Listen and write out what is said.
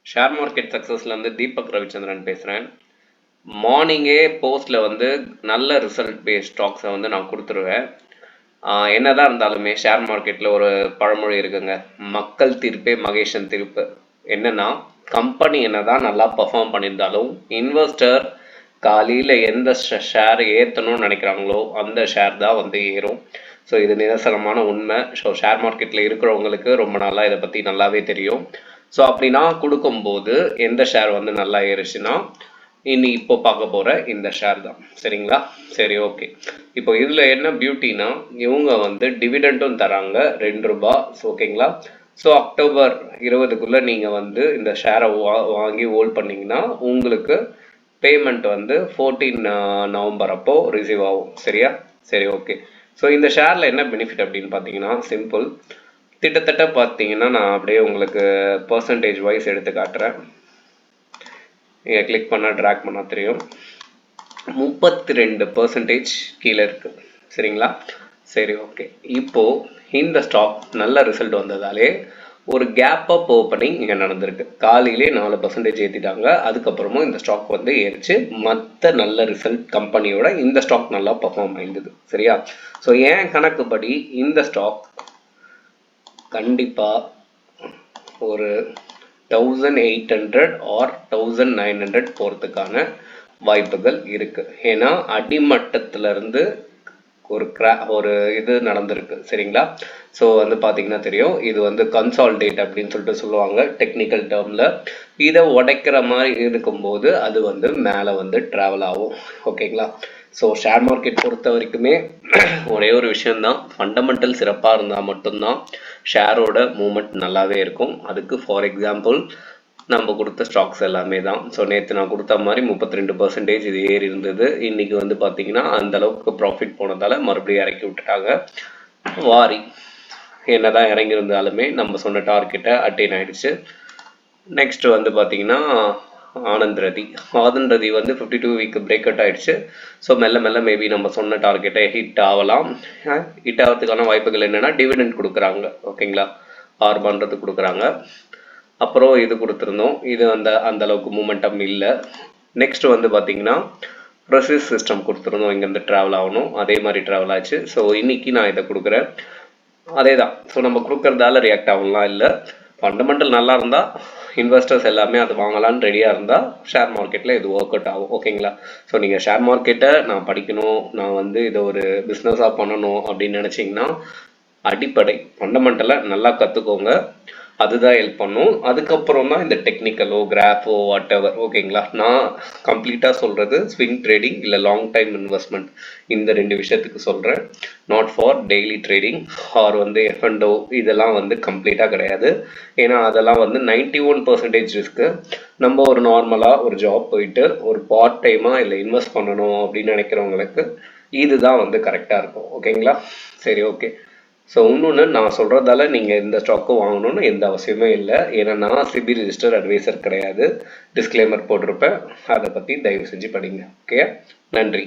Share market சக்ஸஸ்லேருந்து Deepak Ravichandran பேசுகிறேன். மார்னிங்கே போஸ்ட்டில் வந்து நல்ல ரிசல்ட் பேஸ்ட் ஸ்டாக்ஸை வந்து நான் கொடுத்துருவேன். என்னதான் இருந்தாலுமே ஷேர் மார்க்கெட்டில் ஒரு பழமொழி இருக்குங்க, மக்கள் தீர்ப்பே மகேஷன் தீர்ப்பு. என்னன்னா, கம்பெனி என்னதான் நல்லா பர்ஃபார்ம் பண்ணியிருந்தாலும் இன்வெஸ்டர் காலையில் எந்த ஷேர் ஏற்றணும்னு நினைக்கிறாங்களோ அந்த ஷேர் தான் வந்து ஏறும். ஸோ இது நிதர்சனமான உண்மை. ஸோ ஷேர் மார்க்கெட்டில் இருக்கிறவங்களுக்கு ரொம்ப நாளாக இதை பற்றி நல்லாவே தெரியும். ஸோ அப்படி நான் கொடுக்கும்போது எந்த ஷேர் வந்து நல்லா ஏறுச்சுன்னா இப்போ பார்க்க போகிற இந்த ஷேர் தான். சரிங்களா? சரி, ஓகே. இப்போ இதில் என்ன பியூட்டினா, இவங்க வந்து டிவிடெண்டும் தராங்க 2 ரூபாய். ஓகேங்களா? ஸோ அக்டோபர் 20க்குள்ளே நீங்கள் வந்து இந்த ஷேரை வாங்கி ஹோல்ட் பண்ணிங்கன்னா உங்களுக்கு பேமெண்ட் வந்து 14 நவம்பர் அப்போ ரிசீவ் ஆகும். சரியா? சரி, ஓகே. ஸோ இந்த ஷேரில் என்ன பெனிஃபிட் அப்படின்னு பார்த்தீங்கன்னா, சிம்பிள். கிட்டத்தட்ட பார்த்தீங்கன்னா நான் அப்படியே உங்களுக்கு பர்சன்டேஜ் வைஸ் எடுத்து காட்டுறேன். நீங்கள் கிளிக் பண்ணால் ட்ராக் பண்ணால் தெரியும். 32% கீழே இருக்குது. சரிங்களா? சரி, ஓகே. இப்போது இந்த ஸ்டாக் நல்ல ரிசல்ட் வந்ததாலே ஒரு கேப் அப் ஓப்பனிங் இங்கே நடந்திருக்கு. காலையிலே 4% ஏற்றிட்டாங்க. அதுக்கப்புறமும் இந்த ஸ்டாக் வந்து ஏறிச்சு. மற்ற நல்ல ரிசல்ட் கம்பெனியோட இந்த ஸ்டாக் நல்லா பர்ஃபார்ம் ஆயிருந்தது. சரியா? ஸோ என் கணக்குப்படி இந்த ஸ்டாக் கண்டிப்பாக ஒரு 1800 ஆர் 1900 போகிறதுக்கான வாய்ப்புகள் இருக்குது. ஏன்னா அடிமட்டத்திலிருந்து ஒரு இது நடந்திருக்கு. சரிங்களா? ஸோ வந்து பார்த்தீங்கன்னா தெரியும், இது வந்து கன்சால்டேட் அப்படின்னு சொல்லிட்டு சொல்லுவாங்க டெக்னிக்கல் டேர்மில். இதை உடைக்கிற மாதிரி இருக்கும்போது அது வந்து மேலே வந்து ட்ராவல் ஆகும். ஓகேங்களா? ஸோ ஷேர் மார்க்கெட் பொறுத்த வரைக்குமே ஒரே ஒரு விஷயந்தான், ஃபண்டமெண்டல் சிறப்பாக இருந்தால் மட்டும்தான் ஷேரோட மூமெண்ட் நல்லாவே இருக்கும். அதுக்கு ஃபார் எக்ஸாம்பிள் நம்ம கொடுத்த ஸ்டாக்ஸ் எல்லாமே தான். ஸோ நேற்று நான் கொடுத்த மாதிரி 32% இது ஏறி இருந்தது. இன்றைக்கி வந்து பார்த்திங்கன்னா அந்தளவுக்கு ப்ராஃபிட் போனதால் மறுபடியும் இறக்கி விட்டுட்டாங்க. வாரி என்னதான் இறங்கியிருந்தாலுமே நம்ம சொன்ன டார்கெட்டை அட்டைன் ஆகிடுச்சு. நெக்ஸ்ட் வந்து பார்த்திங்கன்னா ஆனந்த் ரதி வந்து 52 வீக் பிரேக் அவுட் ஆகிடுச்சு. ஸோ மெல்ல மெல்ல மேபி நம்ம சொன்ன டார்கெட்டை ஹிட் ஆகலாம். ஹிட் ஆகிறதுக்கான வாய்ப்புகள் என்னென்னா, டிவிடெண்ட் கொடுக்குறாங்க. ஓகேங்களா? ஆர்பான்றது கொடுக்குறாங்க. அப்புறம் இது கொடுத்துருந்தோம், இது அந்த அளவுக்கு மூமெண்டம் இல்லை. நெக்ஸ்ட் வந்து பார்த்திங்கன்னா ப்ரொசஸ் சிஸ்டம் கொடுத்துருந்தோம், இங்கேருந்து ட்ராவல் ஆகணும். அதே மாதிரி ட்ராவல் ஆச்சு. ஸோ இன்றைக்கி நான் இதை கொடுக்குறேன். அதே தான். ஸோ நம்ம கொடுக்குறதால ரியாக்ட் ஆகலாம் இல்லை. ஃபண்டமெண்டல் நல்லா இருந்தால் இன்வெஸ்டர்ஸ் எல்லாமே அது வாங்கலான்னு ரெடியாக இருந்தால் ஷேர் மார்க்கெட்டில் இது ஒர்க் அவுட் ஆகும். ஓகேங்களா? ஸோ நீங்கள் ஷேர் மார்க்கெட்டை நான் படிக்கணும், நான் வந்து இதை ஒரு பிஸ்னஸாக பண்ணணும் அப்படின்னு நினச்சிங்கன்னா அடிப்படை ஃபண்டமெண்டலை நல்லா கற்றுக்கோங்க. அதுதான் ஹெல்ப் பண்ணும். அதுக்கப்புறம் தான் இந்த டெக்னிக்கலோ கிராஃபோ வாட் எவர். ஓகேங்களா? நான் கம்ப்ளீட்டாக சொல்கிறது ஸ்விங் ட்ரேடிங் இல்லை லாங் டைம் இன்வெஸ்ட்மெண்ட், இந்த 2 விஷயத்துக்கு சொல்கிறேன். Not for daily trading R வந்து எஃப்என்டோ, இதெல்லாம் வந்து கம்ப்ளீட்டாக கிடையாது. ஏன்னா அதெல்லாம் வந்து 91% ரிஸ்க்கு. நம்ம ஒரு நார்மலாக ஒரு ஜாப் போயிட்டு ஒரு பார்ட் டைமாக இல்லை இன்வெஸ்ட் பண்ணணும் அப்படின்னு நினைக்கிறவங்களுக்கு இதுதான் வந்து கரெக்டாக இருக்கும். ஓகேங்களா? சரி, ஓகே. ஸோ இன்னொன்று நான் சொல்கிறதால நீங்கள் இந்த ஸ்டாக்கும் வாங்கணும்னு எந்த அவசியமே இல்லை. ஏன்னா நான் சிபி ரிஜிஸ்டர் அட்வைசர் கிடையாது. டிஸ்க்ளைமர் போட்டிருப்பேன், அதை பற்றி தயவு செஞ்சு படிங்க. ஓகே, நன்றி.